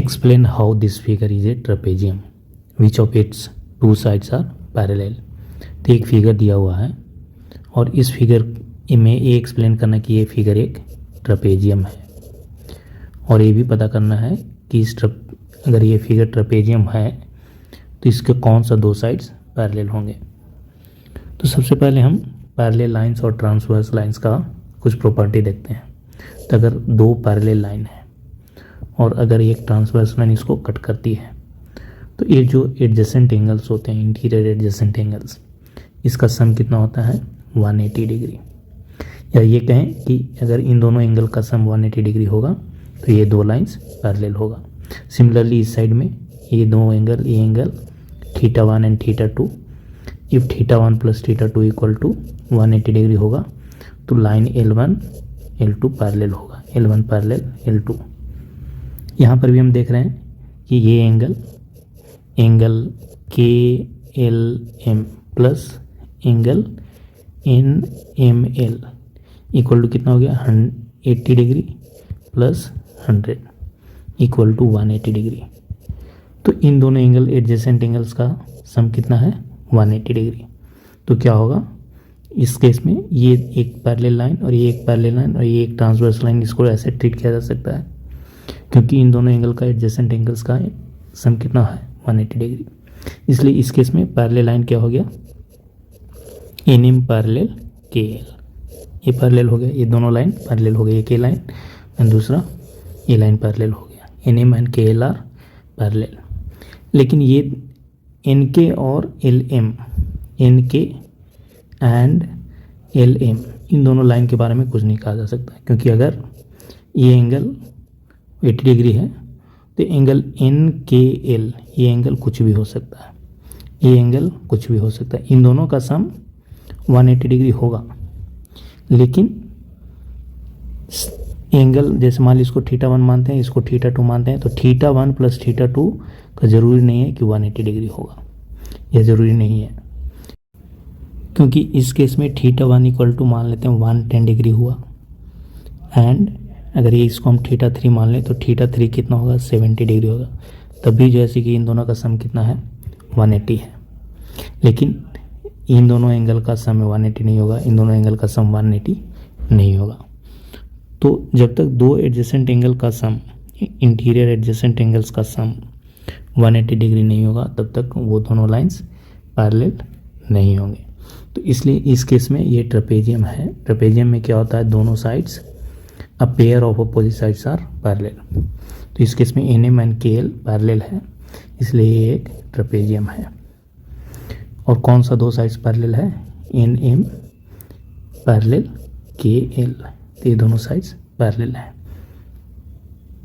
Explain how this figure is a trapezium. Which of its two sides are parallel? तो एक figure दिया हुआ है और इस फिगर में ये एक्सप्लेन करना कि ये फिगर एक ट्रपेजियम है और ये भी पता करना है कि अगर ये फिगर ट्रपेजियम है तो इसके कौन सा दो साइड्स पैरेलल होंगे। तो सबसे पहले हम पैरेलल लाइंस और ट्रांसवर्स लाइंस का कुछ प्रॉपर्टी देखते हैं। तो अगर दो पैरेलल लाइन है और अगर एक ट्रांसवर्स लाइन इसको कट करती है तो ये जो एडजेसेंट एंगल्स होते हैं, इंटीरियर एडजेसेंट एंगल्स, इसका सम कितना होता है 180 डिग्री। या ये कहें कि अगर इन दोनों एंगल का सम 180 डिग्री होगा तो ये दो लाइंस पैरेलल होगा। सिमिलरली इस साइड में ये दो एंगल, ये angle θ1 and θ2, if θ1 plus θ2 equal to 180 degree होगा तो लाइन L1 L2 पैरेलल होगा, L1 पैरेलल L2। यहाँ पर भी हम देख रहे हैं कि ये angle KLM plus angle NML equal to कितना हो गया 80 degree plus 100 equal to 180 degree. तो इन दोनों एंगल एडजेसेंट एंगल्स का सम कितना है 180 डिग्री। तो क्या होगा इस केस में, ये एक पैरेलल लाइन और ये एक पैरेलल लाइन और ये एक ट्रांसवर्स लाइन, इसको ऐसे ट्रीट किया जा सकता है क्योंकि इन दोनों एंगल का एडजेसेंट एंगल्स का सम कितना है 180 डिग्री। इसलिए इस केस में पैरेलल लाइन क्या हो गया NM पैरेलल KL, ये पैरेलल हो गया, ये दोनों लाइन पैरेलल हो गई, ये K लाइन एंड दूसरा ये लाइन पैरेलल हो गया, NM and KL are parallel. लेकिन ये NK और LM, NK एंड LM, इन दोनों लाइन के बारे में कुछ नहीं कहा जा सकता क्योंकि अगर ये एंगल 80 डिग्री है तो एंगल NKL, ये एंगल कुछ भी हो सकता है, ये एंगल कुछ भी हो सकता है, इन दोनों का सम 180 डिग्री होगा। लेकिन एंगल जैसे मान लीजिए इसको θ1 मानते हैं, इसको θ2 मानते हैं, तो θ1 प्लस θ2 का ज़रूरी नहीं है कि 180 डिग्री होगा, यह ज़रूरी नहीं है क्योंकि इस केस में θ1 इक्वल टू मान लेते हैं 110 डिग्री हुआ एंड अगर ये इसको हम θ3 मान लें तो θ3 कितना होगा 70 डिग्री होगा। तब भी जैसे कि इन दोनों का सम कितना है 180 है, लेकिन इन दोनों एंगल का सम 180 नहीं होगा, इन दोनों एंगल का सम 180 नहीं होगा। तो जब तक दो एडजेसेंट एंगल का सम, इंटीरियर एडजेसेंट एंगल्स का सम 180 डिग्री नहीं होगा तब तक वो दोनों लाइंस पैरेलल नहीं होंगे। तो इसलिए इस केस में ये ट्रपेजियम है। ट्रपेजियम में क्या होता है, दोनों sides a pair of opposite sides are parallel. तो इस केस में NM एंड KL पैरेलल है, इसलिए ये एक ट्रपेजियम है। और कौन सा दो साइड्स पैरेलल है, NM पैरेलल KL, ये दोनों साइड्स पैरेलल हैं।